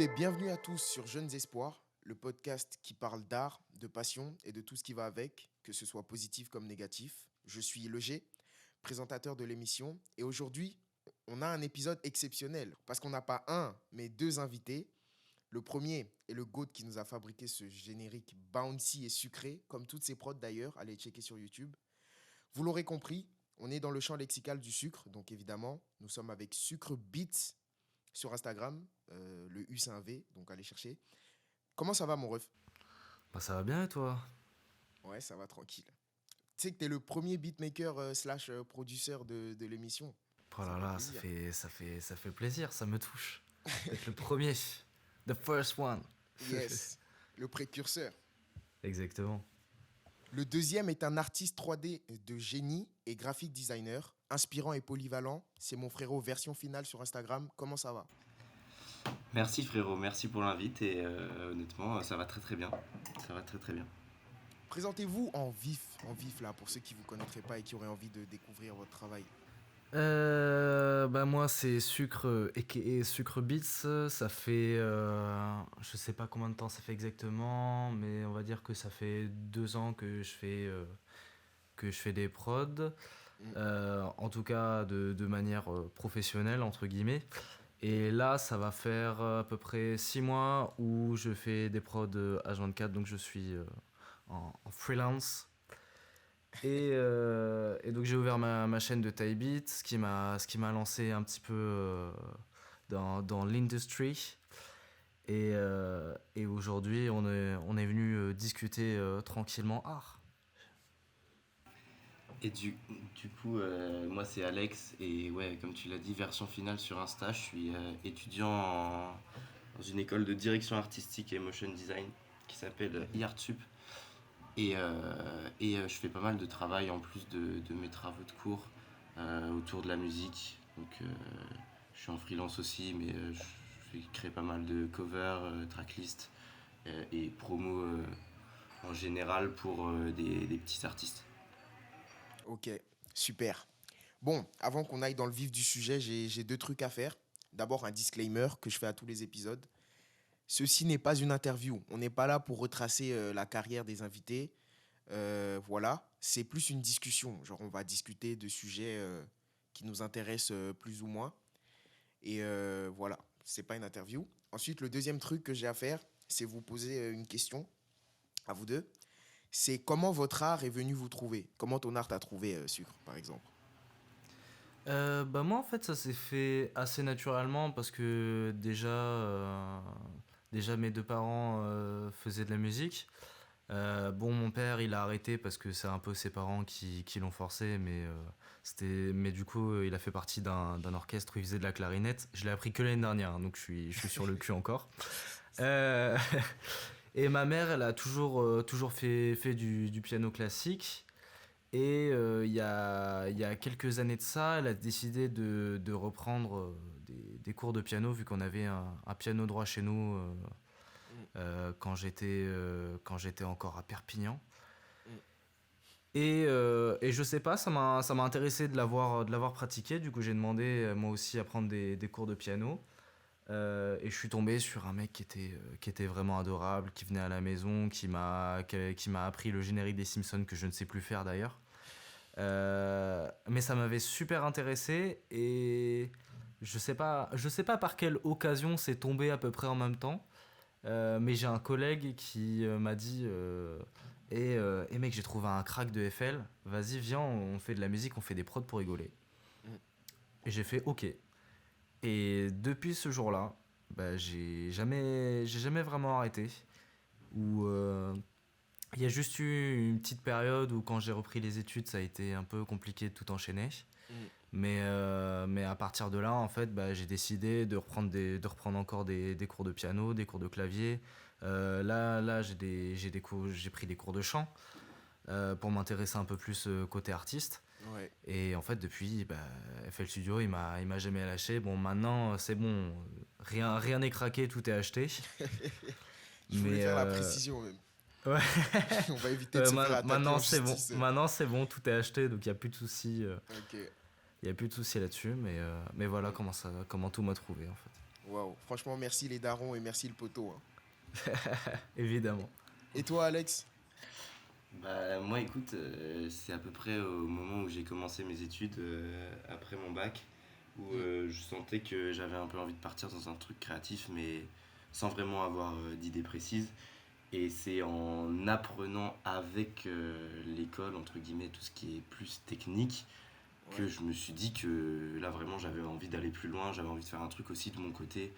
et bienvenue à tous sur Jeunes Espoirs, le podcast qui parle d'art, de passion et de tout ce qui va avec, que ce soit positif comme négatif. Je suis Leger, présentateur de l'émission, et aujourd'hui, on a un épisode exceptionnel parce qu'on n'a pas un, mais deux invités. Le premier est le GOAT qui nous a fabriqué ce générique bouncy et sucré, comme toutes ses prods d'ailleurs, allez checker sur YouTube. Vous l'aurez compris, on est dans le champ lexical du sucre, donc évidemment, nous sommes avec Sucre Beats sur Instagram. Le U, c'est un V, donc allez chercher. Comment ça va, mon ref? Bah ça va bien et toi? Ouais, ça va tranquille. Tu sais que t'es le premier beatmaker slash producteur de l'émission. Oh Ça là fait là, plaisir. ça fait plaisir, ça me touche. D'être le premier. The first one. Yes, le précurseur. Exactement. Le deuxième est un artiste 3D de génie et graphic designer, inspirant et polyvalent. C'est mon frérot version finale sur Instagram. Comment ça va? Merci frérot, merci pour l'invite et honnêtement ça va très très bien. Ça va très très bien. Présentez-vous en vif là, pour ceux qui ne vous connaîtraient pas et qui auraient envie de découvrir votre travail. Bah moi c'est Sucre aka Sucre Beats. Ça fait je sais pas combien de temps ça fait exactement, mais on va dire que ça fait 2 ans que je fais des prods. Mm. En tout cas de manière professionnelle entre guillemets. Et là, ça va faire à peu près 6 mois où je fais des prods H24, donc je suis en freelance. Et donc j'ai ouvert ma chaîne de Thai Beat, ce qui m'a lancé un petit peu dans l'industry. Et aujourd'hui, on est venu discuter tranquillement art. Et du coup moi c'est Alex et ouais comme tu l'as dit version finale sur Insta, je suis étudiant dans une école de direction artistique et motion design qui s'appelle IARTSUP et je fais pas mal de travail en plus de mes travaux de cours autour de la musique. Donc je suis en freelance aussi mais je vais créer pas mal de covers, tracklists et promos en général pour des petits artistes. Ok, super. Bon, avant qu'on aille dans le vif du sujet, j'ai deux trucs à faire. D'abord, un disclaimer que je fais à tous les épisodes. Ceci n'est pas une interview. On n'est pas là pour retracer la carrière des invités. Voilà, c'est plus une discussion. Genre, on va discuter de sujets qui nous intéressent plus ou moins. Et voilà, c'est pas une interview. Ensuite, le deuxième truc que j'ai à faire, c'est vous poser une question à vous deux. C'est comment votre art est venu vous trouver? Comment ton art t'a trouvé, Sucre, par exemple? Bah moi en fait ça s'est fait assez naturellement parce que déjà mes deux parents faisaient de la musique. Bon mon père il a arrêté parce que c'est un peu ses parents qui l'ont forcé, mais du coup il a fait partie d'un orchestre où il faisait de la clarinette. Je l'ai appris que l'année dernière, hein, donc je suis sur le cul encore. Euh, et ma mère elle a toujours fait du piano classique. Et il y a quelques années de ça, elle a décidé de reprendre des cours de piano, vu qu'on avait un piano droit chez nous Mm, quand j'étais encore à Perpignan. mm. Et je sais pas, ça m'a intéressé de l'avoir pratiqué. Du coup, j'ai demandé moi aussi à prendre des cours de piano. Et je suis tombé sur un mec qui était vraiment adorable, qui venait à la maison, qui m'a appris le générique des Simpsons que je ne sais plus faire d'ailleurs. Mais ça m'avait super intéressé et je sais pas par quelle occasion c'est tombé à peu près en même temps. Mais j'ai un collègue qui m'a dit et mec, j'ai trouvé un crack de FL, vas-y viens, on fait de la musique, on fait des prods pour rigoler. Mm. Et j'ai fait ok. Et depuis ce jour-là, bah, j'ai jamais vraiment arrêté. Où il y a juste eu une petite période où quand j'ai repris les études, ça a été un peu compliqué de tout enchaîner. Mm. Mais à partir de là, en fait, bah, j'ai décidé de reprendre encore des cours de piano, des cours de clavier. Là j'ai pris des cours de chant pour m'intéresser un peu plus côté artiste. Ouais. Et en fait, depuis, bah, FL Studio, il m'a jamais lâché. Bon, maintenant, c'est bon, rien n'est craqué, tout est acheté. Je voulais Mais faire la précision même. ouais. On va éviter de se faire attaquer Maintenant en c'est bon. justice. Maintenant c'est bon, tout est acheté, donc il n'y a plus de soucis. Ok. Il y a plus de soucis là-dessus, mais voilà comment tout m'a trouvé en fait. Waouh. Franchement, merci les darons et merci le poteau, hein. Évidemment. Et toi, Alex? Bah, moi, écoute, c'est à peu près au moment où j'ai commencé mes études après mon bac, où Hmm. je sentais que j'avais un peu envie de partir dans un truc créatif, mais sans vraiment avoir d'idée précise. Et c'est en apprenant avec l'école, entre guillemets, tout ce qui est plus technique, que Ouais. je me suis dit que là, vraiment, j'avais envie d'aller plus loin, j'avais envie de faire un truc aussi de mon côté,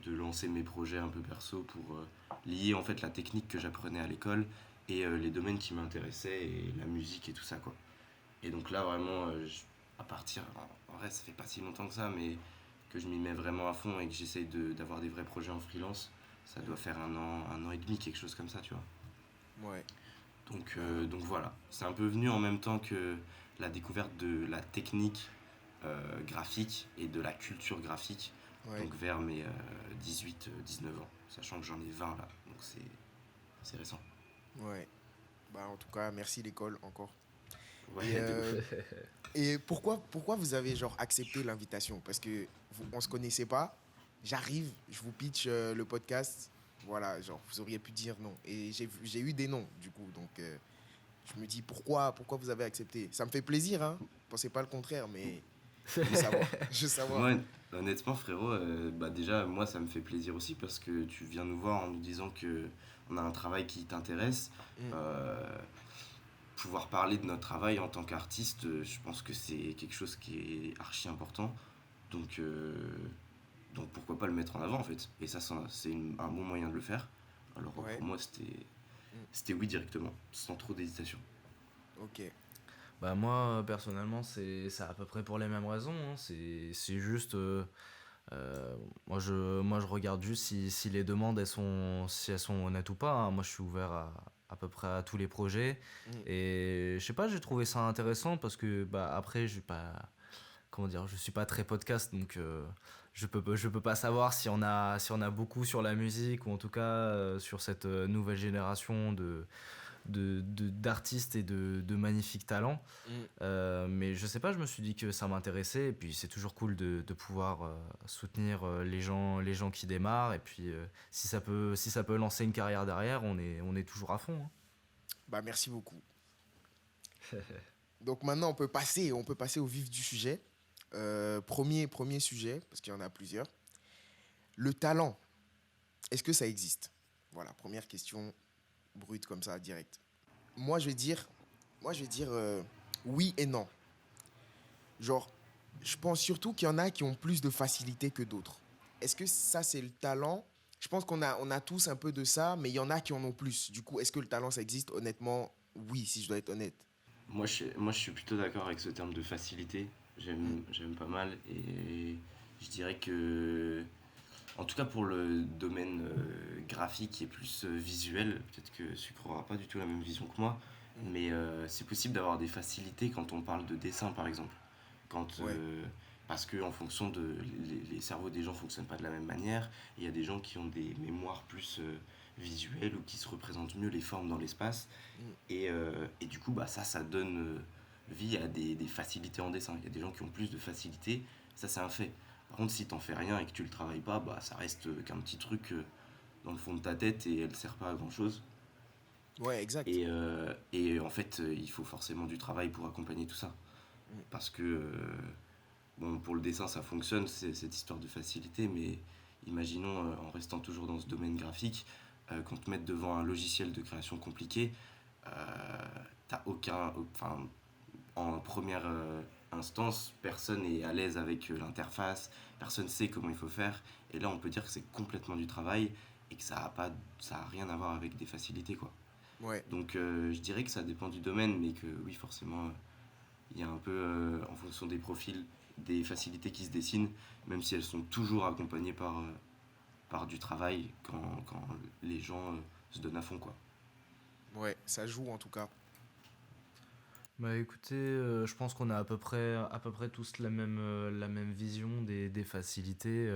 de lancer mes projets un peu perso pour lier en fait la technique que j'apprenais à l'école et les domaines qui m'intéressaient et la musique et tout ça quoi. Et donc là vraiment à partir en vrai ça fait pas si longtemps que ça mais que je m'y mets vraiment à fond et que j'essaye d'avoir des vrais projets en freelance, ça doit faire un an et demi quelque chose comme ça tu vois. Ouais. Bah, Donc voilà, c'est un peu venu en même temps que la découverte de la technique graphique et de la culture graphique, ouais. donc vers mes 18-19 ans, sachant que j'en ai 20 là, donc c'est récent. Ouais. Bah, en tout cas, merci l'école encore. Et, Ouais, de ouf. et pourquoi vous avez genre accepté l'invitation? Parce que on se connaissait pas. J'arrive, je vous pitch le podcast. Voilà, genre vous auriez pu dire non. Et j'ai eu des noms du coup. Donc je me dis pourquoi vous avez accepté? Ça me fait plaisir, hein. Pensez pas le contraire, mais je veux savoir. Je veux savoir. Moi, honnêtement, frérot, bah déjà, moi, ça me fait plaisir aussi parce que tu viens nous voir en nous disant que on a un travail qui t'intéresse. Mm. Euh, Pouvoir parler de notre travail en tant qu'artiste, je pense que c'est quelque chose qui est archi important. Donc, euh, donc pourquoi pas le mettre en avant en fait. Et ça, c'est un bon moyen de le faire. Alors Ouais. pour moi, Mm. c'était oui directement, sans trop d'hésitation. Ok. Bah moi personnellement c'est à peu près pour les mêmes raisons, hein. C'est juste moi je regarde juste si les demandes si elles sont honnêtes ou pas, hein. Moi je suis ouvert à peu près à tous les projets Mm. et je sais pas, j'ai trouvé ça intéressant parce que bah après je pas comment dire, je suis pas très podcast donc je peux pas savoir si on a beaucoup sur la musique ou en tout cas sur cette nouvelle génération d'artistes et de magnifiques talents. Mm. Mais je sais pas, je me suis dit que ça m'intéressait et puis c'est toujours cool de pouvoir soutenir les gens qui démarrent et puis si ça peut lancer une carrière derrière, on est toujours à fond, hein. Bah merci beaucoup. Donc maintenant on peut passer au vif du sujet. Premier sujet, parce qu'il y en a plusieurs. Le talent, est-ce que ça existe? Voilà, première question brute comme ça, direct. Moi, je vais dire, moi, je vais dire oui et non. Genre, je pense surtout qu'il y en a qui ont plus de facilité que d'autres. Est-ce que ça, c'est le talent? Je pense on a tous un peu de ça, mais il y en a qui en ont plus. Du coup, est-ce que le talent, ça existe? Honnêtement, oui, si je dois être honnête. Moi, je suis plutôt d'accord avec ce terme de facilité. Mm. J'aime pas mal et je dirais que, en tout cas pour le domaine graphique qui est plus visuel, peut-être que Sucre aura pas du tout la même vision que moi, Mm. mais c'est possible d'avoir des facilités quand on parle de dessin par exemple. Quand, Ouais. Parce que en fonction de les cerveaux des gens fonctionnent pas de la même manière. Il y a des gens qui ont des mémoires plus visuelles ou qui se représentent mieux les formes dans l'espace. Mm. Et du coup, bah, ça donne vie à des facilités en dessin. Il y a des gens qui ont plus de facilité, ça c'est un fait. Par contre, si t'en fais rien et que tu le travailles pas, bah, ça reste qu'un petit truc dans le fond de ta tête et elle sert pas à grand chose. Ouais, exact. Et en fait, il faut forcément du travail pour accompagner tout ça. Mm. Parce que, bon, pour le dessin, ça fonctionne, c'est cette histoire de facilité, mais imaginons, en restant toujours dans ce domaine graphique, qu'on te mette devant un logiciel de création compliqué, t'as aucun. Enfin, en première instance, personne n'est à l'aise avec l'interface, personne sait comment il faut faire, et là on peut dire que c'est complètement du travail et que ça a rien à voir avec des facilités quoi. Ouais. Donc je dirais que ça dépend du domaine, mais que oui forcément il y a un peu en fonction des profils des facilités qui se dessinent, même si elles sont toujours accompagnées par du travail quand les gens se donnent à fond quoi. Ouais, ça joue en tout cas. Bah écoutez, je pense qu'on a à peu près tous la même vision des facilités,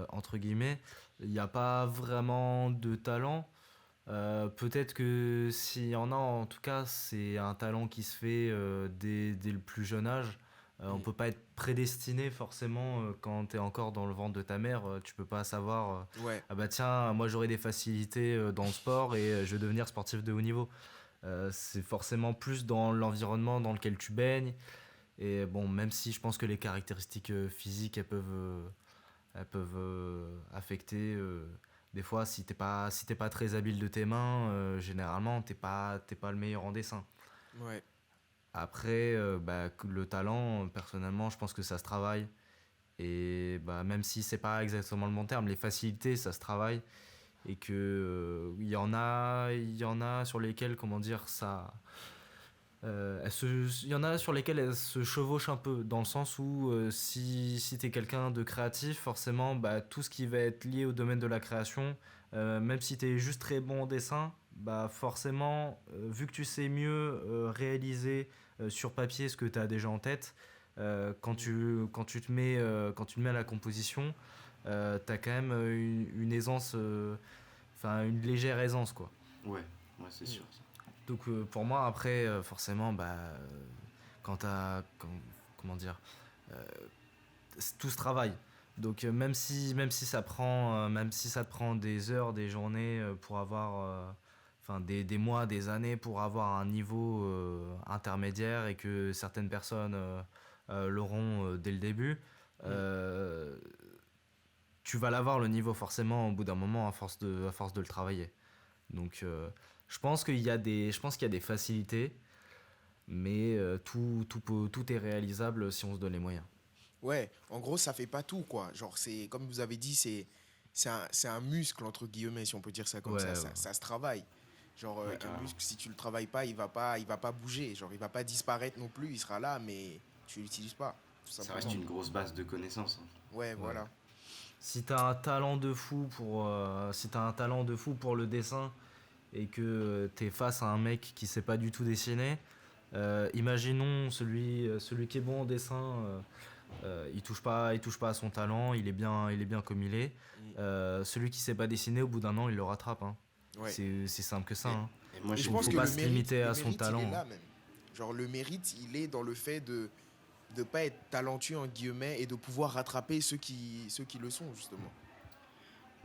entre guillemets. Il n'y a pas vraiment de talent. Peut-être que s'il y en a, en tout cas, c'est un talent qui se fait dès le plus jeune âge. On peut pas être prédestiné forcément quand tu es encore dans le ventre de ta mère. Tu peux pas savoir Ouais, ah bah tiens, moi j'aurai des facilités dans le sport et je vais devenir sportif de haut niveau. C'est forcément plus dans l'environnement dans lequel tu baignes. Et bon, même si je pense que les caractéristiques physiques, elles peuvent affecter. Des fois, si t'es pas très habile de tes mains, généralement, t'es pas le meilleur en dessin. ouais, Après, bah, le talent, personnellement, je pense que ça se travaille. Et bah, même si c'est pas exactement le bon terme, les facilités, ça se travaille. Et que il y en a sur lesquelles, comment dire, il y en a sur lesquelles elles se chevauchent un peu, dans le sens où si tu es quelqu'un de créatif, forcément, bah, tout ce qui va être lié au domaine de la création, même si tu es juste très bon en dessin, bah, forcément, vu que tu sais mieux réaliser sur papier ce que tu as déjà en tête, quand tu te mets à la composition, tu as quand même une aisance, enfin une légère aisance, quoi. Ouais, ouais, c'est mm, sûr. Ça. Donc pour moi, après, forcément, bah, quand t'as, comment dire, euh, tout se travaille. Donc même si ça te prend des heures, des journées pour avoir, enfin des mois, des années pour avoir un niveau intermédiaire et que certaines personnes l'auront dès le début, mm. euh, tu vas l'avoir le niveau forcément au bout d'un moment à force de le travailler. Donc je pense qu'il y a des facilités, mais tout est réalisable si on se donne les moyens. Ouais, en gros, ça fait pas tout, quoi. Genre, c'est, comme vous avez dit, c'est un muscle, entre guillemets, si on peut dire ça comme Ouais, ça. ouais. Ça se travaille. Genre, Ouais, un carrément. muscle, si tu le travailles pas, il va pas bouger. Genre, il va pas disparaître non plus, il sera là, mais tu l'utilises pas, tout Ça reste simplement. une grosse base de connaissances. Hein. Ouais, Ouais. voilà. Si t'as un talent de fou pour le dessin et que t'es face à un mec qui sait pas du tout dessiner, imaginons celui qui est bon en dessin, il touche pas à son talent, il est bien comme il est. Mm. Celui qui sait pas dessiner, au bout d'un an, il le rattrape, hein. Ouais. C'est simple que ça, Et, hein. Et moi, et je j'ai Faut, une pense faut que pas le technique. se mérite, limiter le à son mérite, il est talent, hein. là même. Genre, le mérite, il est dans le fait de pas être talentueux, en guillemets, et de pouvoir rattraper ceux qui le sont, justement.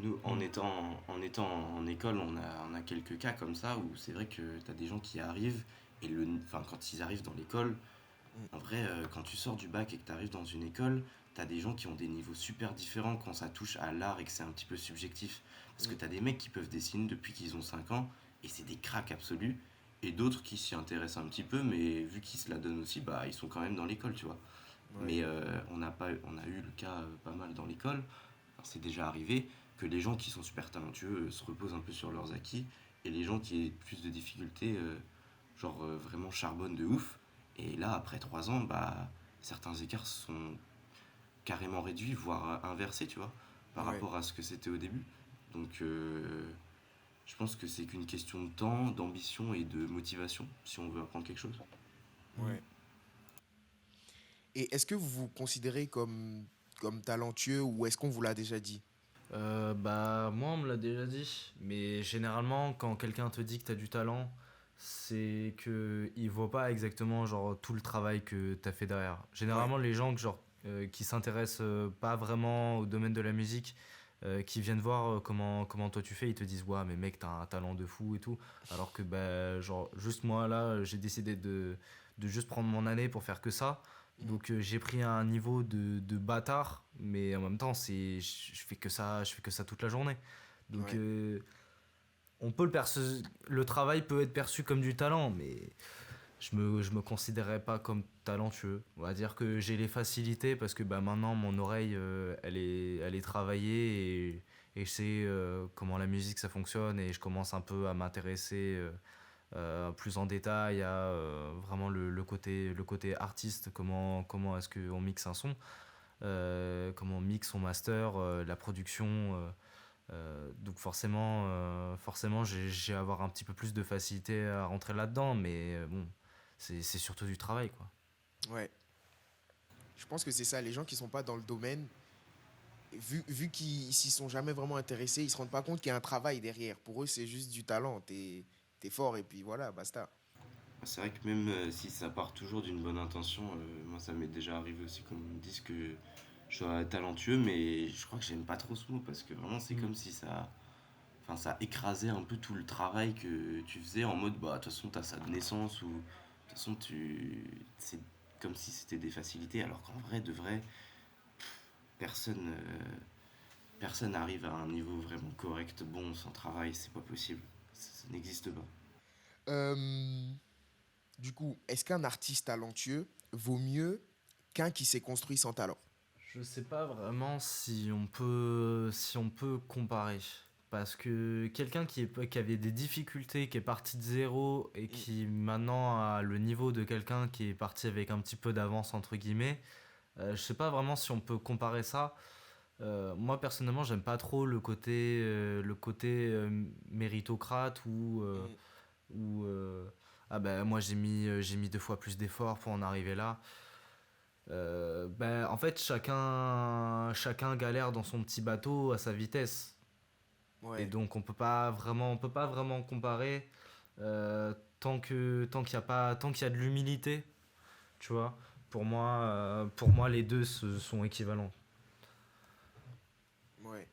Nous, en Mm. étant, en étant en école, on a quelques cas comme ça où c'est vrai que tu as des gens qui arrivent et enfin, quand ils arrivent dans l'école, Mm. en vrai, quand tu sors du bac et que tu arrives dans une école, tu as des gens qui ont des niveaux super différents quand ça touche à l'art et que c'est un petit peu subjectif. Parce que Mm. tu as des mecs qui peuvent dessiner depuis qu'ils ont 5 ans et c'est des cracks absolus. Et d'autres qui s'y intéressent un petit peu, mais vu qu'ils se la donnent aussi, bah, ils sont quand même dans l'école, tu vois. Ouais. Mais on a eu le cas pas mal dans l'école. Alors, c'est déjà arrivé que les gens qui sont super talentueux se reposent un peu sur leurs acquis et les gens qui aient plus de difficultés, vraiment charbonnent de ouf. Et là, après 3 ans, bah, certains écarts sont carrément réduits, voire inversés, tu vois, par Ouais. rapport à ce que c'était au début. Donc, je pense que c'est qu'une question de temps, d'ambition et de motivation si on veut apprendre quelque chose. Mm. Ouais. Et est-ce que vous vous considérez comme talentueux ou est-ce qu'on vous l'a déjà dit? Bah moi on me l'a déjà dit, mais généralement quand quelqu'un te dit que t'as du talent, c'est que il voit pas exactement genre tout le travail que t'as fait derrière. Ouais. Généralement les gens qui s'intéressent pas vraiment au domaine de la musique, qui viennent voir comment toi tu fais, ils te disent ouais mais mec t'as un talent de fou et tout, alors que bah genre juste moi là j'ai décidé de juste prendre mon année pour faire que ça. Mm. Donc j'ai pris un niveau de bâtard, mais en même temps je fais que ça toute la journée. Donc Ouais. le travail peut être perçu comme du talent, mais je me considérerais pas comme talentueux. On va dire que j'ai les facilités parce que bah, maintenant mon oreille elle est travaillée et je sais comment la musique ça fonctionne et je commence un peu à m'intéresser plus en détail à vraiment le côté artiste, comment est-ce qu'on mixe un son, comment on mixe son master, la production. Donc forcément j'ai avoir un petit peu plus de facilité à rentrer là-dedans, mais bon, c'est surtout du travail, quoi. Ouais. Je pense que c'est ça, les gens qui sont pas dans le domaine, vu qu'ils s'y sont jamais vraiment intéressés, ils se rendent pas compte qu'il y a un travail derrière. Pour eux, c'est juste du talent. T'es fort et puis voilà, basta. C'est vrai que même si ça part toujours d'une bonne intention, moi ça m'est déjà arrivé aussi qu'on me dise que je sois talentueux, mais je crois que j'aime pas trop ce mot parce que vraiment c'est Mm. comme si ça écrasait un peu tout le travail que tu faisais en mode bah de toute façon t'as ça de naissance ou de toute façon c'est comme si c'était des facilités alors qu'en vrai de vrai personne personne n'arrive à un niveau vraiment correct bon sans travail c'est pas possible ça n'existe pas. Euh, du coup, est-ce qu'un artiste talentueux vaut mieux qu'un qui s'est construit sans talent? Je sais pas vraiment si on peut comparer. Parce que quelqu'un qui avait des difficultés, qui est parti de zéro et Mm. qui maintenant a le niveau de quelqu'un qui est parti avec un petit peu d'avance, entre guillemets, je sais pas vraiment si on peut comparer ça. Moi personnellement, j'aime pas trop le côté méritocrate Mm. où ah ben moi j'ai mis 2 fois plus d'efforts pour en arriver là. En fait, chacun galère dans son petit bateau à sa vitesse. Et Ouais, donc, on peut pas vraiment comparer tant qu'il y a pas, tant qu'il y a de l'humilité, tu vois. Pour moi, les deux sont équivalents. ouais.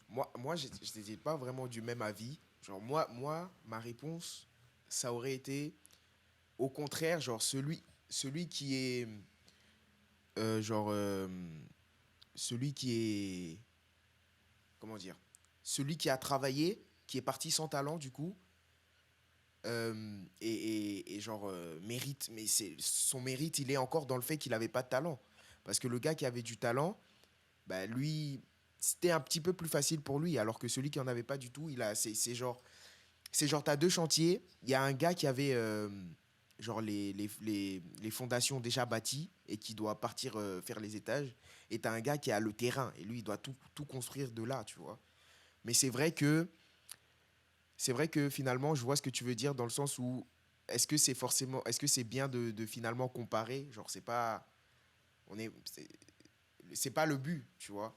Moi je n'étais pas vraiment du même avis. Genre, moi, ma réponse, ça aurait été, au contraire, genre, celui qui est, genre, celui qui est, comment dire, celui qui a travaillé, qui est parti sans talent, du coup, et genre, mérite, mais son mérite, il est encore dans le fait qu'il n'avait pas de talent. Parce que le gars qui avait du talent, bah, lui, c'était un petit peu plus facile pour lui, alors que celui qui en avait pas du tout, c'est genre, t'as deux chantiers, il y a un gars qui avait genre les fondations déjà bâties et qui doit partir faire les étages, et t'as un gars qui a le terrain, et lui, il doit tout construire de là, tu vois. Mais c'est vrai que finalement, je vois ce que tu veux dire dans le sens où est-ce que c'est bien de finalement comparer, genre c'est pas le but, tu vois.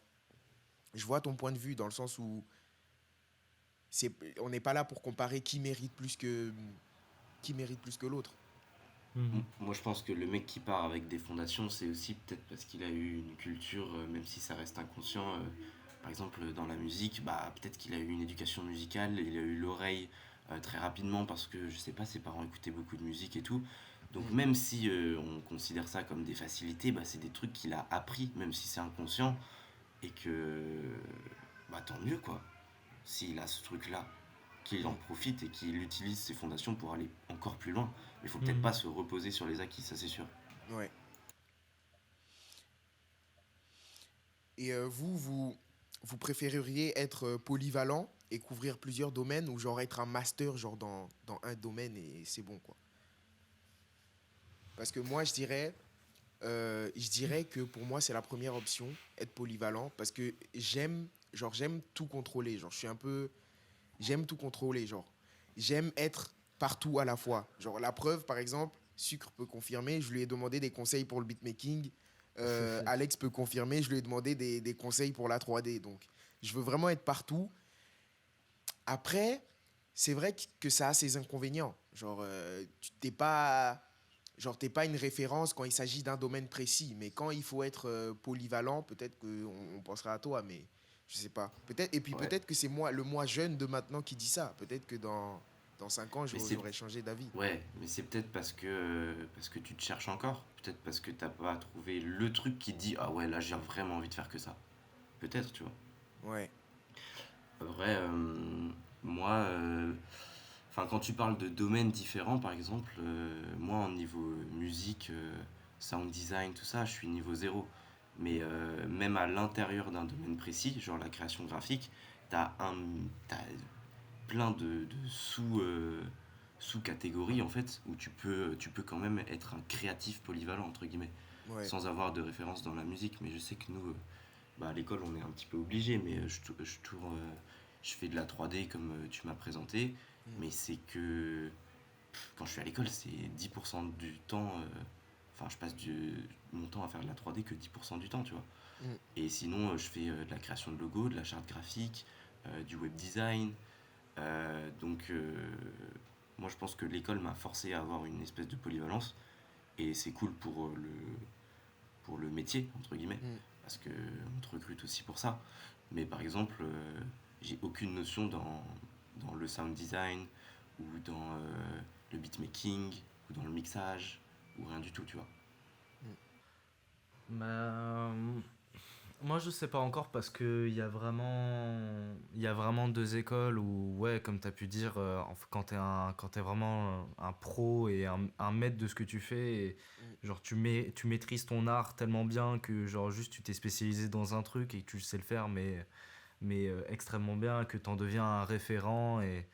Je vois ton point de vue dans le sens où c'est, on n'est pas là pour comparer qui mérite plus que l'autre. Mhm. Moi, je pense que le mec qui part avec des fondations, c'est aussi peut-être parce qu'il a eu une culture, même si ça reste inconscient. Par exemple, dans la musique, bah, peut-être qu'il a eu une éducation musicale, il a eu l'oreille très rapidement parce que, je sais pas, ses parents écoutaient beaucoup de musique et tout. Donc, Mm. même si on considère ça comme des facilités, bah, c'est des trucs qu'il a appris, même si c'est inconscient. Et que, bah, tant mieux, quoi. S'il a ce truc-là, qu'il en Mm. profite et qu'il utilise ses fondations pour aller encore plus loin. Mais il faut peut-être pas Mhm. se reposer sur les acquis, ça c'est sûr. Ouais. Et vous préféreriez être polyvalent et couvrir plusieurs domaines, ou genre être un master genre dans un domaine et c'est bon, quoi. Parce que moi, je dirais que pour moi, c'est la première option, être polyvalent, parce que j'aime tout contrôler. Genre, j'aime tout contrôler. Genre, j'aime être partout à la fois. Genre, la preuve, par exemple, Sucre peut confirmer, je lui ai demandé des conseils pour le beatmaking. Alex peut confirmer, je lui ai demandé des conseils pour la 3D. Donc, je veux vraiment être partout. Après, c'est vrai que ça a ses inconvénients. Genre, tu t'es pas une référence quand il s'agit d'un domaine précis, mais quand il faut être polyvalent, peut-être qu'on pensera à toi, mais je sais pas. Peut-être, et puis Ouais, peut-être que c'est moi, le moi jeune de maintenant qui dit ça. Peut-être que dans 5 ans, mais j'aurais changé d'avis. c'est peut-être parce que tu te cherches encore. Peut-être parce que t'as pas trouvé le truc qui te dit ah ouais là j'ai vraiment envie de faire que ça. Peut-être, tu vois. Ouais. Vrai, moi, enfin quand tu parles de domaines différents par exemple, moi en niveau musique, sound design, tout ça, je suis niveau zéro. Mais même à l'intérieur d'un domaine précis, genre la création graphique, t'as plein de sous-catégories en fait, où tu peux quand même être un créatif polyvalent, entre guillemets, Ouais. sans avoir de référence dans la musique. Mais je sais que nous, bah, à l'école, on est un petit peu obligé, mais je tourne, je fais de la 3D comme tu m'as présenté, Mm. mais c'est que quand je suis à l'école, c'est 10% du temps, enfin, je passe mon temps à faire de la 3D que 10% du temps, tu vois. Mm. Et sinon, je fais de la création de logos, de la charte graphique, du web design. Donc, moi je pense que l'école m'a forcé à avoir une espèce de polyvalence, et c'est cool pour le métier, entre guillemets, Mm. parce qu'on te recrute aussi pour ça. Mais par exemple, j'ai aucune notion dans le sound design, ou dans le beatmaking, ou dans le mixage, ou rien du tout, tu vois. Bah, moi je sais pas encore parce que il y a vraiment deux écoles où ouais comme tu as pu dire quand t'es vraiment un pro et un maître de ce que tu fais et Mm. genre tu maîtrises ton art tellement bien que genre juste tu t'es spécialisé dans un truc et que tu sais le faire mais extrêmement bien que t'en deviens un référent et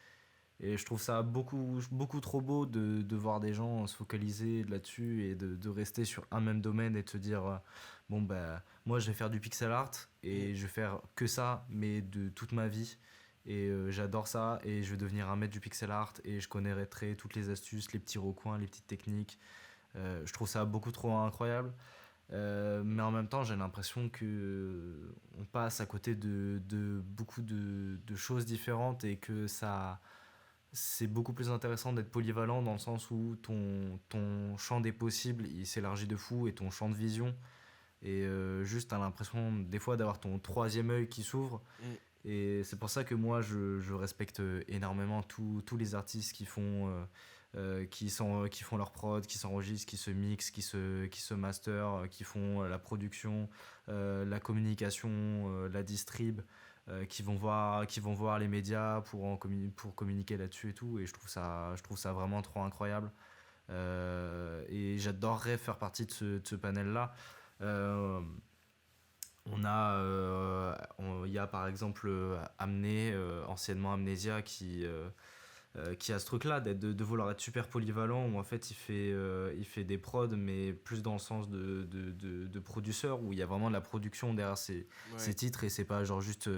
je trouve ça beaucoup trop beau de voir des gens se focaliser là-dessus et de rester sur un même domaine et de se dire bon, bah, moi je vais faire du pixel art Mm. et je vais faire que ça, mais de toute ma vie. Et j'adore ça et je vais devenir un maître du pixel art et je connaîtrai toutes les astuces, les petits recoins, les petites techniques. Je trouve ça beaucoup trop incroyable. Mais en même temps, j'ai l'impression que on passe à côté de beaucoup de choses différentes et que ça, c'est beaucoup plus intéressant d'être polyvalent dans le sens où ton champ des possibles il s'élargit de fou et ton champ de vision et juste t'as l'impression des fois d'avoir ton troisième œil qui s'ouvre Mm. et c'est pour ça que moi je respecte énormément tous les artistes qui font leur prod, qui s'enregistrent, qui se mixent, qui se master, qui font la production, la communication, la distrib, qui vont voir les médias pour communiquer là-dessus et tout. Et je trouve ça vraiment trop incroyable. Et j'adorerais faire partie de ce panel-là. Euh, il y a par exemple anciennement Amnesia, qui a ce truc-là de vouloir être super polyvalent, où en fait il fait des prods, mais plus dans le sens de producteur, où il y a vraiment de la production derrière ses Ouais. titres, et c'est pas genre juste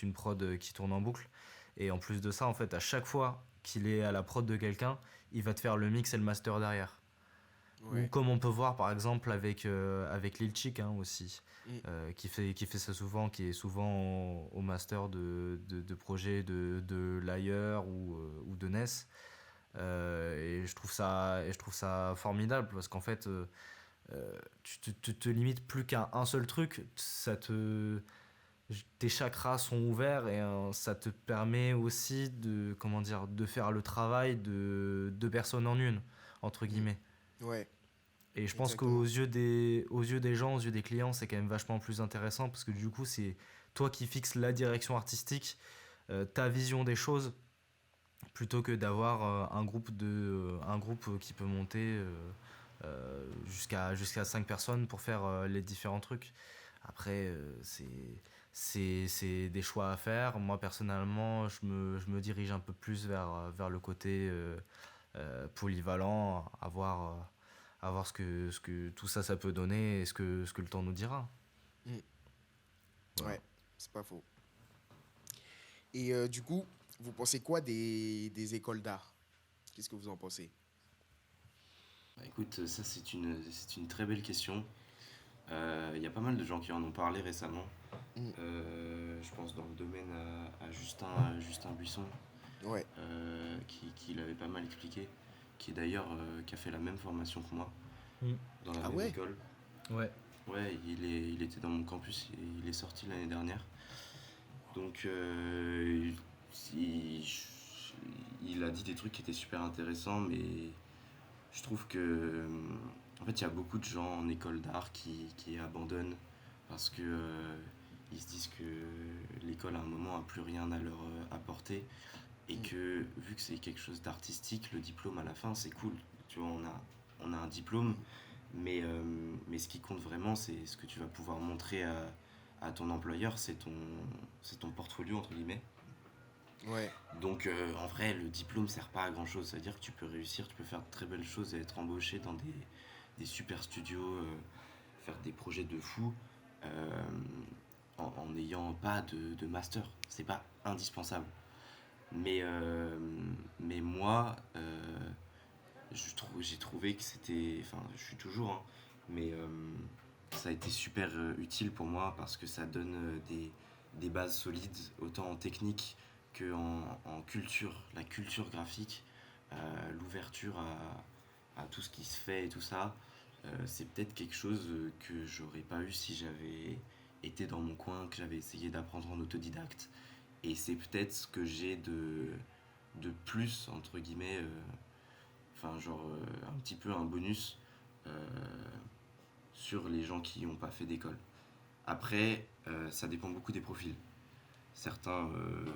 une prod qui tourne en boucle. Et en plus de ça, en fait, à chaque fois qu'il est à la prod de quelqu'un, il va te faire le mix et le master derrière. Ou Ouais. comme on peut voir par exemple avec Lil Chick hein, aussi, Mm. qui fait ça souvent, qui est souvent au master de projets de Lyre ou de Ness. Et je trouve ça formidable parce qu'en fait, te limites plus qu'à un seul truc. Tes chakras sont ouverts et ça te permet aussi comment dire, de faire le travail de deux personnes en une, entre Mm. guillemets. Ouais. Et je pense Exactement. aux yeux des gens, aux yeux des clients, c'est quand même vachement plus intéressant parce que du coup, c'est toi qui fixes la direction artistique, ta vision des choses, plutôt que d'avoir un groupe qui peut monter jusqu'à 5 personnes pour faire les différents trucs. Après, c'est des choix à faire. Moi, personnellement, je me dirige un peu plus vers le côté polyvalent, à voir ce que tout ça, ça peut donner et ce que le temps nous dira. Mm. Voilà. Ouais, c'est pas faux. Et du coup, vous pensez quoi des écoles d'art? Qu'est-ce que vous en pensez? Bah, écoute, ça c'est une très belle question. Il y a pas mal de gens qui en ont parlé récemment. Mm. Je pense dans le domaine à Justin Buisson, Ouais. qui l'avait pas mal expliqué, qui est d'ailleurs qui a fait la même formation que moi, Mm. dans la Ah même ouais? école. Ouais. Ouais, il était dans mon campus et il est sorti l'année dernière. Donc il, il a dit des trucs qui étaient super intéressants, mais je trouve que en fait il y a beaucoup de gens en école d'art qui abandonnent parce que ils se disent que l'école à un moment a plus rien à leur apporter, et Mm. que vu que c'est quelque chose d'artistique, le diplôme à la fin c'est cool. Tu vois, on a un diplôme, mais ce qui compte vraiment c'est ce que tu vas pouvoir montrer à ton employeur, c'est ton portfolio entre guillemets. Ouais. Donc en vrai, le diplôme sert pas à grand chose. C'est-à-dire que tu peux réussir, tu peux faire de très belles choses et être embauché dans des super studios, faire des projets de fou euh, en n'ayant pas de master. C'est pas indispensable. Mais, euh, mais moi, j'ai trouvé que c'était. Enfin, je suis toujours, hein, mais ça a été super utile pour moi parce que ça donne des bases solides, autant en technique que en culture, la culture graphique. l'ouverture à tout ce qui se fait et tout ça, c'est peut-être quelque chose que j'aurais pas eu si j'avais été dans mon coin, que j'avais essayé d'apprendre en autodidacte. Et c'est peut-être ce que j'ai de plus, entre guillemets, enfin, genre un petit peu un bonus euh, sur les gens qui n'ont pas fait d'école. Après, ça dépend beaucoup des profils. Certains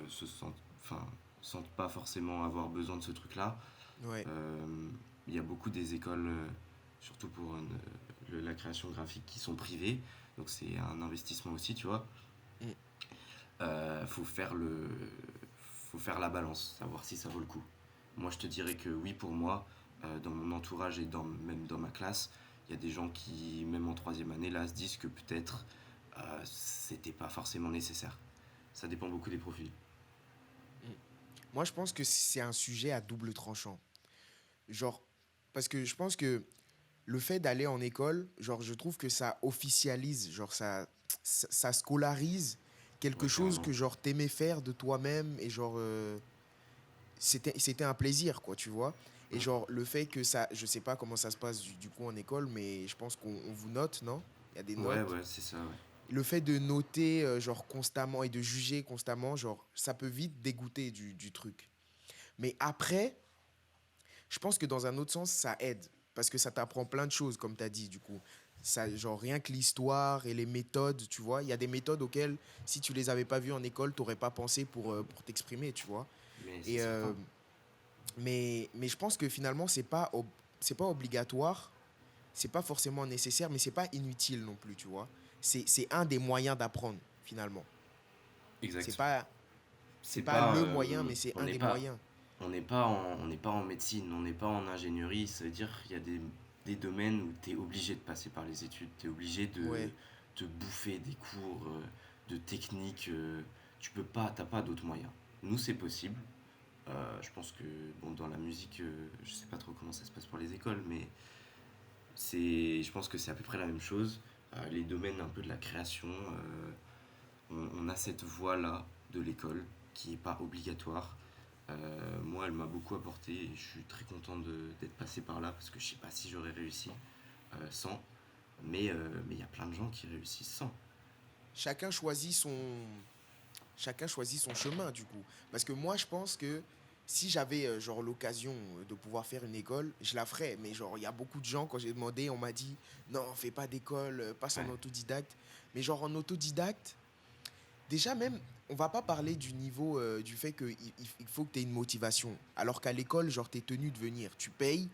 se sentent, enfin, sentent pas forcément avoir besoin de ce truc-là. Ouais. Il y a beaucoup des écoles, surtout pour la création graphique, qui sont privées. Donc c'est un investissement aussi, tu vois. Mm. Faut faire faut faire la balance, savoir si ça vaut le coup. Moi, je te dirais que oui, pour moi, dans mon entourage et même dans ma classe, il y a des gens qui, même en troisième année, là, se disent que peut-être c'était pas forcément nécessaire. Ça dépend beaucoup des profils. Moi, je pense que c'est un sujet à double tranchant. Genre, parce que je pense que le fait d'aller en école, genre, je trouve que ça officialise, genre, ça scolarise quelque Ouais, chose carrément. que, genre, t'aimais faire de toi-même et, genre, c'était un plaisir, quoi, tu vois. Et, Mm. genre, le fait que ça, je sais pas comment ça se passe du coup en école, mais je pense qu'on vous note, non? Il y a des Ouais, notes. ouais, c'est ça, ouais. Le fait de noter, genre, constamment et de juger constamment, genre, ça peut vite dégoûter du truc. Mais après, je pense que dans un autre sens, ça aide. Parce que ça t'apprend plein de choses, comme tu as dit, du coup. Ça, genre, rien que l'histoire et les méthodes, tu vois. Il y a des méthodes auxquelles, si tu les avais pas vues en école, tu n'aurais pas pensé pour t'exprimer, tu vois. Mais c'est Et, certain. mais je pense que finalement, c'est pas obligatoire, c'est pas forcément nécessaire, mais c'est pas inutile non plus, tu vois. C'est un des moyens d'apprendre, finalement. C'est Exact. pas, c'est C'est pas pas. le moyen, mais c'est On un n'est des pas. moyens. On n'est pas en médecine, on n'est pas en ingénierie. Ça veut dire qu'il y a des domaines où tu es obligé de passer par les études, tu es obligé Ouais, de bouffer des cours de technique. Tu peux pas, t'as pas d'autres moyens. Nous, c'est possible. Je pense que bon, dans la musique, je sais pas trop comment ça se passe pour les écoles, mais je pense que c'est à peu près la même chose. Les domaines un peu de la création, on a cette voie-là de l'école qui n'est pas obligatoire. Moi, elle m'a beaucoup apporté et je suis très content d'être passé par là parce que je sais pas si j'aurais réussi sans. Mais il y a plein de gens qui réussissent sans. chacun choisit son, chacun choisit son chemin du coup. Parce que moi je pense que si j'avais genre l'occasion de pouvoir faire une école, je la ferais. Mais genre il y a beaucoup de gens quand j'ai demandé, on m'a dit non, fais pas d'école, passe en Ouais, autodidacte. Mais genre en autodidacte, déjà même, on va pas parler du niveau du fait qu'il faut que tu aies une motivation. Alors qu'à l'école, genre tu es tenu de venir, tu payes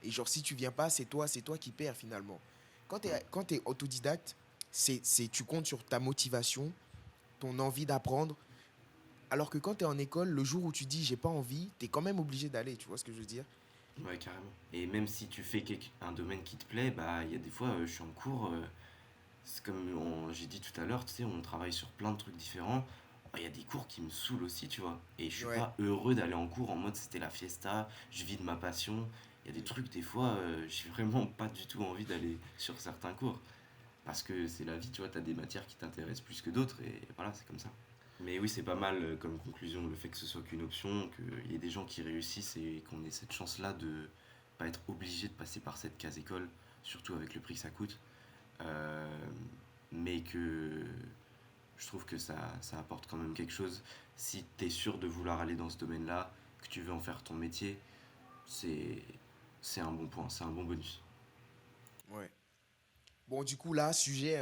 et genre si tu viens pas, c'est toi qui perds finalement. Quand tu es autodidacte, tu comptes sur ta motivation, ton envie d'apprendre. Alors que quand tu es en école, le jour où tu dis j'ai pas envie, tu es quand même obligé d'aller, tu vois ce que je veux dire? ouais, carrément. Et même si tu fais un domaine qui te plaît, bah il y a des fois, je suis en cours, c'est comme j'ai dit tout à l'heure, tu sais, on travaille sur plein de trucs différents. Il y a des cours qui me saoulent aussi, tu vois. Et je suis Ouais. pas heureux d'aller en cours en mode c'était la fiesta, je vis de ma passion. Il y a des Mm. trucs, des fois, j'ai vraiment pas du tout envie d'aller sur certains cours. Parce que c'est la vie, tu vois, t'as des matières qui t'intéressent plus que d'autres, et voilà, c'est comme ça. Mais oui, c'est pas mal comme conclusion, le fait que ce soit qu'une option, qu'il y ait des gens qui réussissent et qu'on ait cette chance-là de pas être obligé de passer par cette case école, surtout avec le prix que ça coûte. Euh, mais que je trouve que ça apporte quand même quelque chose. Si tu es sûr de vouloir aller dans ce domaine-là, que tu veux en faire ton métier, c'est c'est un bon point, c'est un bon bonus. Ouais. Bon, du coup, là, sujet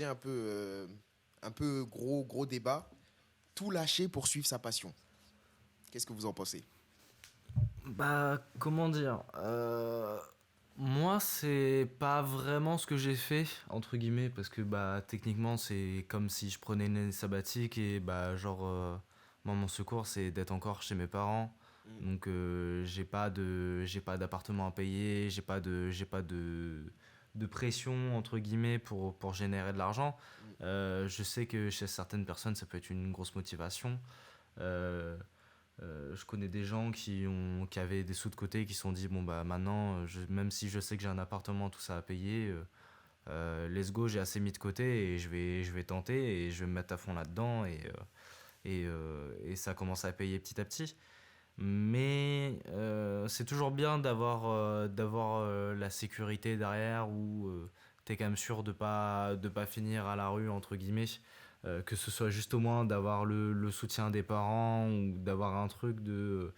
un peu gros débat. Tout lâcher pour suivre sa passion. Qu'est-ce que vous en pensez? Bah, comment dire moi, c'est pas vraiment ce que j'ai fait, entre guillemets, parce que bah, techniquement, c'est comme si je prenais une année sabbatique et bah, genre, moi, mon secours, c'est d'être encore chez mes parents. Mm. Donc, j'ai pas d'appartement à payer, j'ai pas de pression, entre guillemets, pour générer de l'argent. Mm. Je sais que chez certaines personnes, ça peut être une grosse motivation. Euh, je connais des gens qui avaient des sous de côté qui se sont dit bon bah maintenant même si je sais que j'ai un appartement tout ça à payer let's go, j'ai assez mis de côté et je vais tenter et je vais me mettre à fond là-dedans et ça commence à payer petit à petit. Mais c'est toujours bien d'avoir la sécurité derrière où t'es quand même sûr de pas finir à la rue, entre guillemets. Que ce soit juste au moins d'avoir le soutien des parents ou d'avoir un truc de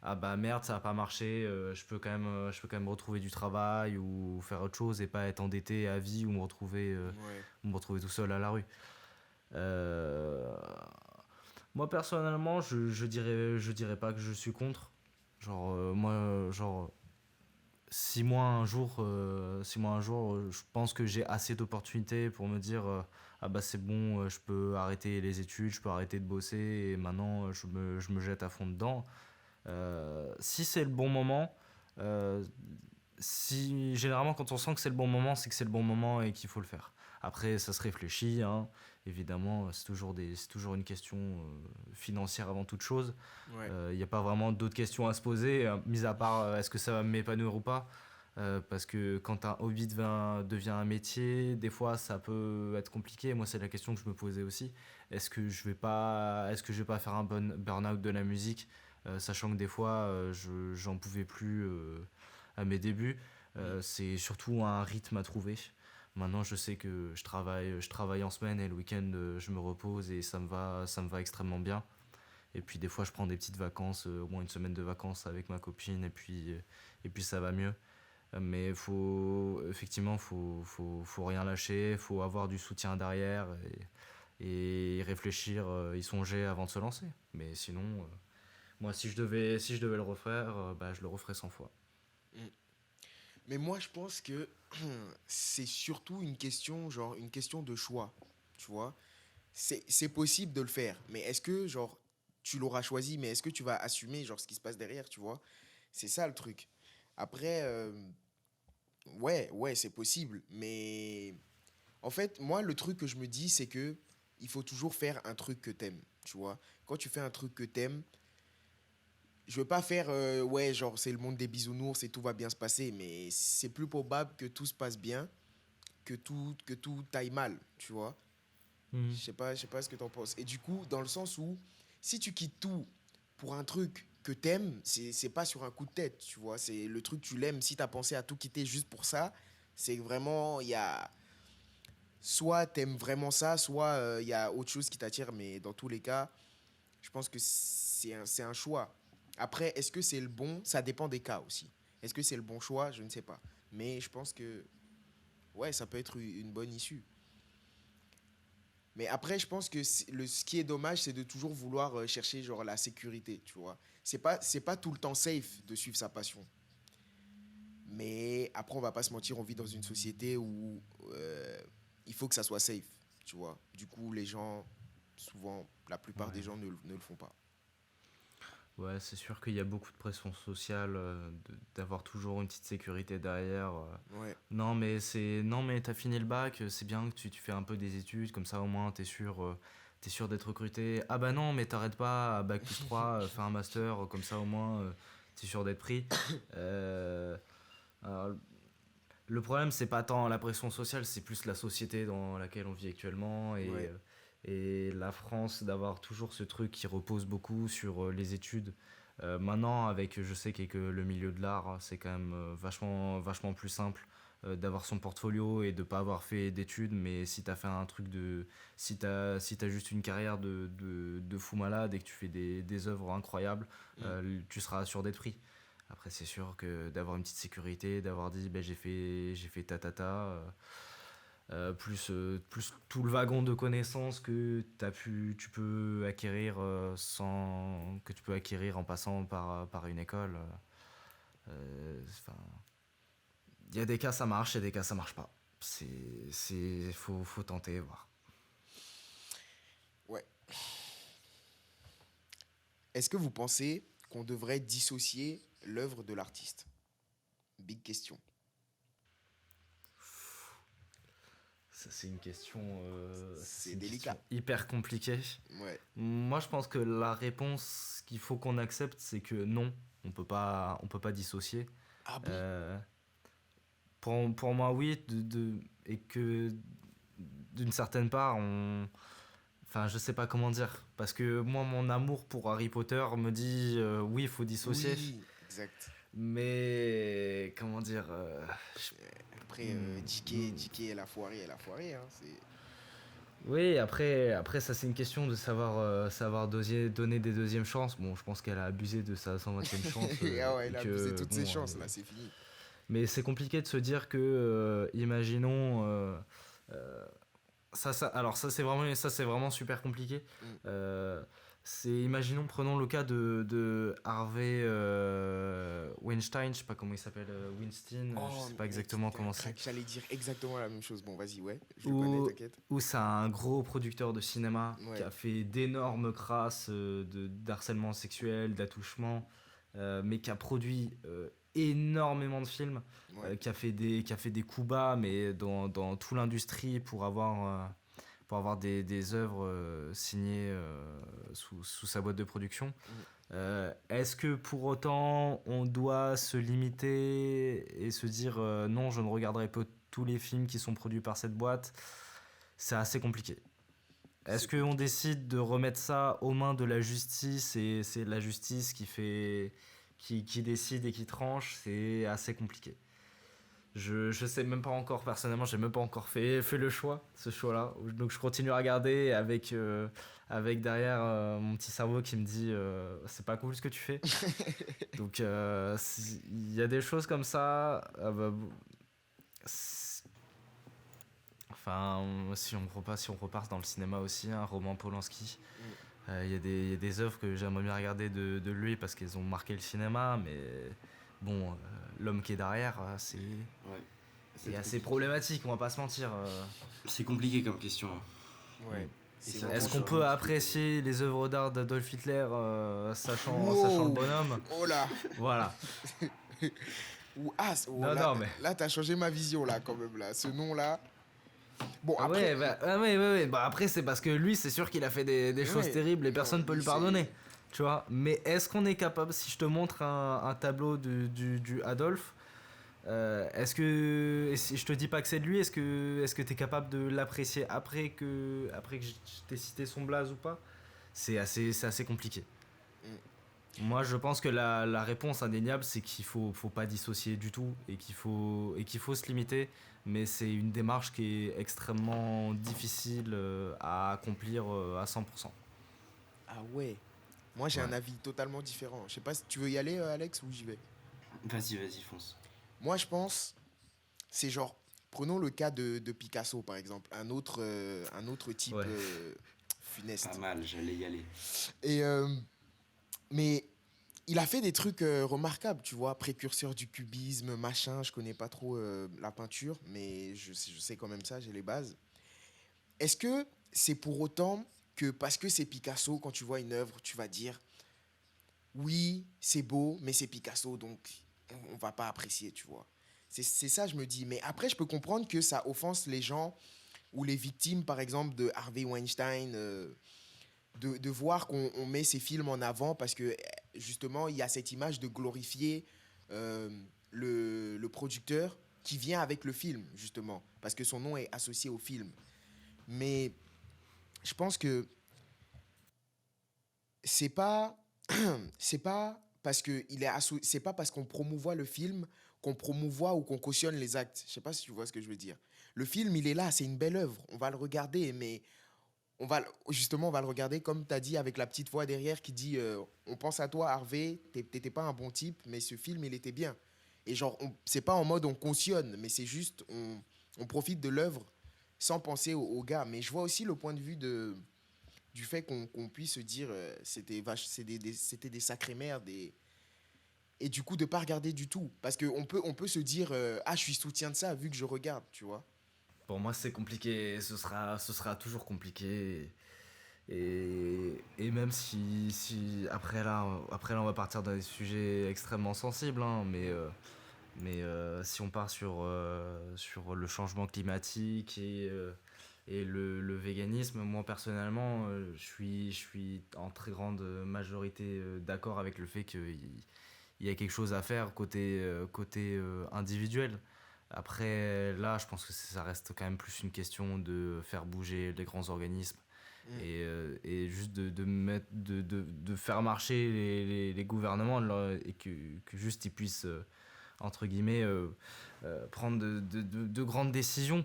ah bah merde, ça a pas marché, je peux quand même retrouver du travail ou faire autre chose et pas être endetté à vie Ouais. ou me retrouver tout seul à la rue. Euh, Moi personnellement, je dirais pas que je suis contre. Genre, moi, genre, si moi un jour, je pense que j'ai assez d'opportunités pour me dire ah bah c'est bon, je peux arrêter les études, je peux arrêter de bosser et maintenant je me jette à fond dedans. Si c'est le bon moment, euh, si généralement quand on sent que c'est le bon moment, c'est que c'est le bon moment et qu'il faut le faire. Après, ça se réfléchit, hein. Évidemment, c'est toujours une question financière avant toute chose. Ouais. Il n'y a pas vraiment d'autres questions à se poser, mis à part est-ce que ça va m'épanouir ou pas. Parce que quand un hobby devient un métier, des fois ça peut être compliqué. Moi, c'est la question que je me posais aussi. Est-ce que je vais pas faire un bon burn-out de la musique, sachant que des fois j'en pouvais plus à mes débuts. Mm. C'est surtout un rythme à trouver. Maintenant, je sais que je travaille en semaine et le week-end je me repose et ça me va extrêmement bien. Et puis des fois, je prends des petites vacances, au moins une semaine de vacances avec ma copine, et puis ça va mieux. Mais effectivement, faut rien lâcher, faut avoir du soutien derrière et y réfléchir, y songer avant de se lancer. Mais sinon, moi, si je devais le refaire, bah, je le referais 100 fois. Mm. Mais moi, je pense que c'est surtout une question, genre, une question de choix, tu vois. C'est possible de le faire, mais est-ce que, genre, tu l'auras choisi, mais est-ce que tu vas assumer, genre, ce qui se passe derrière, tu vois? C'est ça le truc. Après, ouais, ouais, c'est possible, mais en fait, moi, le truc que je me dis, c'est que il faut toujours faire un truc que t'aimes, tu vois. Quand tu fais un truc que t'aimes, je veux pas faire, ouais, genre, c'est le monde des bisounours et tout va bien se passer, mais c'est plus probable que tout se passe bien que tout aille mal, tu vois. Mhm. Je sais pas ce que t'en penses. Et du coup, dans le sens où, si tu quittes tout pour un truc que t'aimes, c'est pas sur un coup de tête, tu vois. C'est le truc, tu l'aimes. Si t'as pensé à tout quitter juste pour ça, c'est vraiment, il y a. Soit t'aimes vraiment ça, soit il y a autre chose qui t'attire, mais dans tous les cas, je pense que c'est un choix. Après, est-ce que c'est le bon? Ça dépend des cas aussi. Est-ce que c'est le bon choix? Je ne sais pas. Mais je pense que, ouais, ça peut être une bonne issue. Mais après, je pense que ce qui est dommage, c'est de toujours vouloir chercher genre la sécurité, tu vois. C'est pas tout le temps safe de suivre sa passion. Mais après, on va pas se mentir, on vit dans une société où il faut que ça soit safe, tu vois. Du coup, les gens, souvent, la plupart des Ouais. gens ne le font pas. Ouais, c'est sûr qu'il y a beaucoup de pression sociale, d'avoir toujours une petite sécurité derrière. Ouais, Non mais t'as fini le bac, c'est bien que tu fais un peu des études, comme ça au moins t'es sûr d'être recruté. Ah bah non, mais t'arrêtes pas à bac plus 3, fais un master, comme ça au moins t'es sûr d'être pris. Euh, alors, le problème, c'est pas tant la pression sociale, c'est plus la société dans laquelle on vit actuellement ouais. et la France d'avoir toujours ce truc qui repose beaucoup sur les études. Maintenant, je sais qu'avec le milieu de l'art, hein, c'est quand même vachement, vachement plus simple d'avoir son portfolio et de pas avoir fait d'études, mais si t'as fait un truc de. Si t'as juste une carrière de fou malade et que tu fais des œuvres incroyables, Mm. tu seras sûr d'être pris. Après, c'est sûr que d'avoir une petite sécurité, d'avoir dit ben, j'ai fait plus tout le wagon de connaissances tu peux acquérir que tu peux acquérir en passant par une école. Enfin, il y a des cas ça marche, il y a des cas ça marche pas. Faut tenter, voir. Ouais. Est-ce que vous pensez qu'on devrait dissocier l'œuvre de l'artiste? Big question. Ça, c'est une question, c'est C'est une délicat. question hyper compliquée. Ouais. Moi, je pense que la réponse qu'il faut qu'on accepte, c'est que non, on peut pas dissocier. Ah bon? Euh, pour moi, oui, et que d'une certaine part, Enfin, je sais pas comment dire. Parce que moi, mon amour pour Harry Potter me dit oui, il faut dissocier. Oui, exact. Mais comment dire Après, JK, elle a foiré, hein. Oui, après ça, c'est une question de savoir donner des deuxièmes chances. Bon, je pense qu'elle a abusé de sa 120e chance. Ah ouais, Et elle a abusé que, toutes bon, ses chances, là, c'est fini. mais c'est compliqué de se dire que, imaginons. Euh, alors ça c'est vraiment super compliqué. Mm. Imaginons, prenons le cas de Harvey Weinstein, je sais pas comment il s'appelle, Weinstein, je Oh, sais pas mec, exactement comment c'est. j'allais dire exactement la même chose. Bon, vas-y, ouais, je le connais, Où, t'inquiète. où c'est un gros producteur de cinéma qui Ouais, a fait d'énormes crasses d'harcèlement sexuel, d'attouchement, mais qui a produit énormément de films, ouais. qui a fait des coups bas, mais dans toute l'industrie pour avoir des œuvres signées sous sa boîte de production. Mm. Est-ce que pour autant on doit se limiter et se dire non, je ne regarderai pas tous les films qui sont produits par cette boîte? C'est assez compliqué. Est-ce C'est qu'on compliqué. décide de remettre ça aux mains de la justice et c'est la justice qui décide et qui tranche? C'est assez compliqué. Je sais même pas encore, personnellement, j'ai même pas encore fait le choix, ce choix-là. Donc je continue à regarder avec derrière mon petit cerveau qui me dit c'est pas cool ce que tu fais. Donc il y a des choses comme ça. C'est- enfin, si on repart dans le cinéma aussi, hein, Roman Polanski. Mm. Il y a des œuvres que j'aimerais bien regarder de lui parce qu'elles ont marqué le cinéma, mais bon, l'homme qui est derrière, Ouais. c'est assez problématique, on va pas se mentir. C'est compliqué comme question. Ouais. Et C'est ça vraiment Est-ce qu'on touche genre- peut un truc, apprécier les œuvres d'art d'Adolf Hitler sachant le Wow! bonhomme? Oh là! Voilà. Non, Là, non, mais. là t'as changé ma vision, là, quand même, là. Ce nom-là. Bon, Ah après. ouais, ouais. Bah après, c'est parce que lui, c'est sûr qu'il a fait des choses Ouais, terribles et non, personne peut lui, lui pardonner. Tu vois, mais est-ce qu'on est capable, si je te montre un tableau du Adolphe, et si je te dis pas que c'est de lui, est-ce que t'es capable de l'apprécier après que je t'ai cité son blaze ou pas? C'est assez compliqué. Mm. Moi, je pense que la réponse indéniable, c'est qu'il faut pas dissocier du tout et qu'il faut se limiter. Mais c'est une démarche qui est extrêmement difficile à accomplir à 100%. Ah ouais. Moi, j'ai Ouais. un avis totalement différent. Je sais pas si tu veux y aller, Alex, ou j'y vais. Vas-y, fonce. Moi, je pense, c'est genre, prenons le cas de Picasso, par exemple, un autre type Ouais. Pas funeste. mal, j'allais y aller. Et, mais il a fait des trucs remarquables, tu vois, précurseur du cubisme, machin. Je connais pas trop la peinture, mais je sais quand même ça, j'ai les bases. Est-ce que c'est pour autant que parce que c'est Picasso, quand tu vois une œuvre, tu vas dire oui, c'est beau, mais c'est Picasso, donc on va pas apprécier, tu vois. C'est ça, je me dis. Mais après, je peux comprendre que ça offense les gens ou les victimes, par exemple, de Harvey Weinstein, de voir qu'on met ces films en avant parce que, justement, il y a cette image de glorifier euh, le producteur qui vient avec le film, justement, parce que son nom est associé au film. Mais je pense que c'est pas c'est pas parce que c'est pas parce qu'on promouvoit le film qu'on promouvoit ou qu'on cautionne les actes. Je sais pas si tu vois ce que je veux dire. Le film, il est là, c'est une belle œuvre, on va le regarder, mais justement on va le regarder comme tu as dit avec la petite voix derrière qui dit on pense à toi Harvey, t'étais pas un bon type, mais ce film il était bien. Et genre c'est pas en mode on cautionne, mais c'est juste on profite de l'œuvre sans penser au gars. Mais je vois aussi le point de vue du fait qu'on puisse se dire c'était des sacrées merdes et du coup de pas regarder du tout parce que on peut se dire ah je suis soutien de ça vu que je regarde, tu vois. Pour moi, c'est compliqué. Ce sera toujours compliqué. Et même si après là, on va partir dans des sujets extrêmement sensibles, hein, mais si on part sur le changement climatique et le véganisme, moi personnellement, je suis en très grande majorité d'accord avec le fait qu'il y a quelque chose à faire côté individuel. Après, là, je pense que ça reste quand même plus une question de faire bouger les grands organismes Et juste de faire marcher les gouvernements et que juste ils puissent, entre guillemets, prendre de grandes décisions.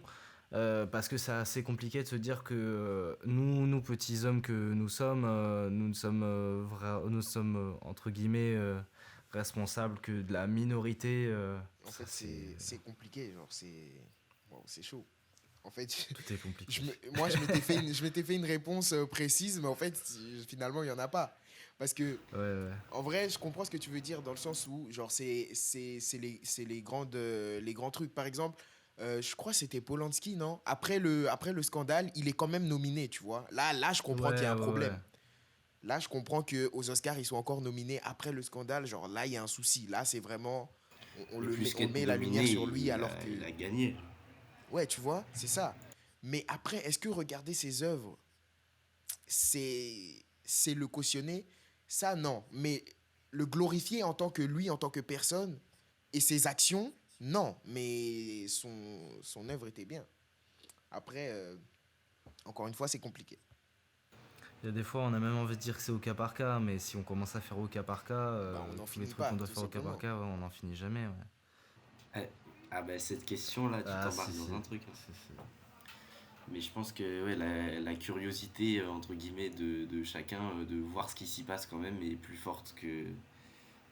Parce que c'est assez compliqué de se dire que nous petits hommes que nous sommes entre guillemets responsables que de la minorité. En Ça, fait, c'est compliqué, genre, c'est chaud. En fait, tout est compliqué. moi, je m'étais fait une réponse précise, mais en fait, finalement, il n'y en a pas. Parce que, Ouais. en vrai, je comprends ce que tu veux dire dans le sens où, genre, c'est les grands trucs. Par exemple, je crois que c'était Polanski, non? Après le scandale, il est quand même nominé, tu vois. Là, je comprends qu'il y a un Ouais. problème. Là, je comprends qu'aux Oscars, ils sont encore nominés après le scandale. Genre, là, il y a un souci. Là, c'est vraiment. Et plus On qu'être met la lumière nominé, sur lui alors que. il a gagné. Ouais, tu vois, c'est ça. Mais après, est-ce que regarder ses œuvres, c'est le cautionner? Ça, non. Mais le glorifier en tant que lui, en tant que personne, et ses actions, non. Mais son œuvre était bien. Après, encore une fois, c'est compliqué. Il y a des fois, on a même envie de dire que c'est au cas par cas, mais si on commence à faire au cas par cas, Bah, on n'en tous les finit trucs qu'on pas, doit tout faire au cas par simplement. cas, ouais, on n'en finit jamais. Ouais. Ah bah cette question-là, tu Ah, t'embarques dans un truc. Hein. si. Mais je pense que ouais, la curiosité, entre guillemets, de chacun, de voir ce qui s'y passe quand même, est plus forte que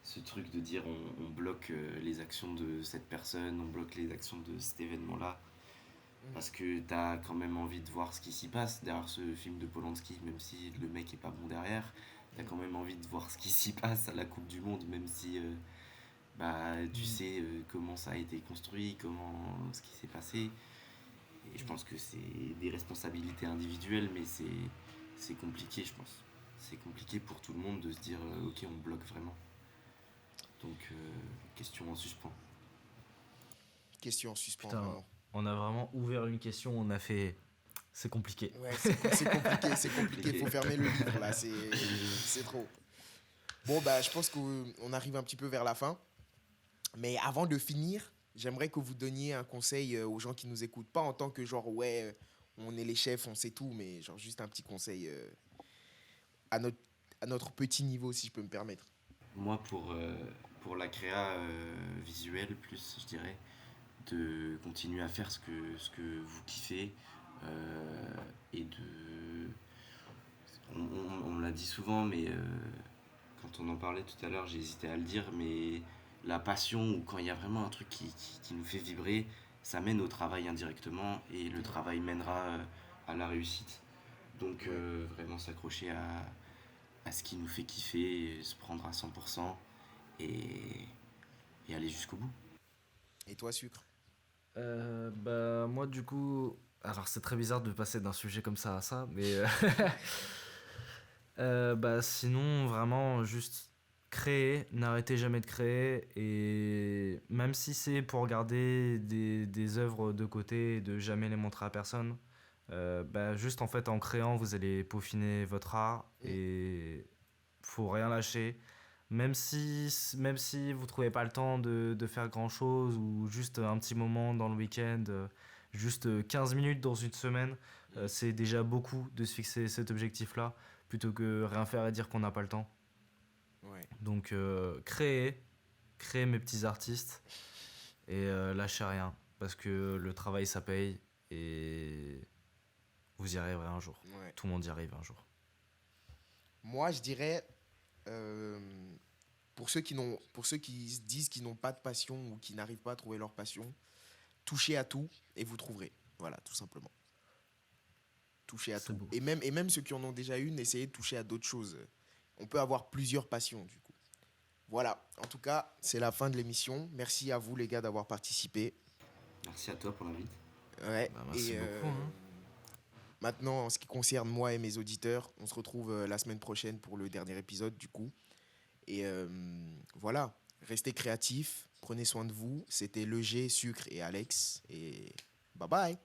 ce truc de dire on bloque les actions de cette personne, on bloque les actions de cet événement-là. Mhm. Parce que t'as quand même envie de voir ce qui s'y passe derrière ce film de Polanski, même si le mec est pas bon derrière. T'as Mhm. quand même envie de voir ce qui s'y passe à la Coupe du Monde, même si bah, tu Mm. sais comment ça a été construit, ce qui s'est passé. Et je Mhm. pense que c'est des responsabilités individuelles, mais c'est compliqué, je pense. C'est compliqué pour tout le monde de se dire ok, on bloque vraiment. Donc, question en suspens. Question en suspens, Putain, vraiment. on a vraiment ouvert une question, on a fait. C'est compliqué. Ouais, c'est compliqué, c'est compliqué. Compliqué. Faut fermer le livre, là. C'est trop. Bon, bah, je pense qu'on arrive un petit peu vers la fin. Mais avant de finir, j'aimerais que vous donniez un conseil aux gens qui nous écoutent. Pas en tant que genre, ouais, on est les chefs, on sait tout, mais genre juste un petit conseil à, notre, à notre petit niveau, si je peux me permettre. Moi, pour la créa visuelle, plus, je dirais, de continuer à faire ce que vous kiffez et de. On me l'a dit souvent, mais quand on en parlait tout à l'heure, j'ai hésité à le dire, mais la passion ou quand il y a vraiment un truc qui nous fait vibrer, ça mène au travail indirectement et le Ouais, travail mènera à la réussite. Donc ouais. vraiment s'accrocher à ce qui nous fait kiffer, se prendre à 100% et, et aller jusqu'au bout. Et toi, sucre? Bah, moi, du coup. Alors, c'est très bizarre de passer d'un sujet comme ça à ça, mais. Bah, sinon, vraiment, juste créer, n'arrêtez jamais de créer. Et même si c'est pour garder des œuvres de côté et de jamais les montrer à personne, bah, juste en fait, en créant, vous allez peaufiner votre art Mm. et faut rien lâcher. Même si vous trouvez pas le temps de faire grand chose ou juste un petit moment dans le week-end, juste 15 minutes dans une semaine, c'est déjà beaucoup de se fixer cet objectif-là plutôt que rien faire et dire qu'on n'a pas le temps. Ouais. Donc créer mes petits artistes et lâchez rien parce que le travail ça paye et vous y arriverez un jour. Ouais. Tout le monde y arrive un jour. Moi, je dirais, euh, pour ceux qui se disent qu'ils n'ont pas de passion ou qui n'arrivent pas à trouver leur passion, touchez à tout et vous trouverez. Voilà, tout simplement. Touchez à C'est tout. beau. Et même ceux qui en ont déjà une, essayez de toucher à d'autres choses. On peut avoir plusieurs passions, du coup. Voilà, en tout cas, c'est la fin de l'émission. Merci à vous, les gars, d'avoir participé. Merci à toi pour l'invite. Ouais, Bah, et merci beaucoup. Hein. maintenant, en ce qui concerne moi et mes auditeurs, on se retrouve la semaine prochaine pour le dernier épisode, du coup. Et voilà, restez créatifs, prenez soin de vous. C'était Le G, Sucre et Alex. Et bye bye.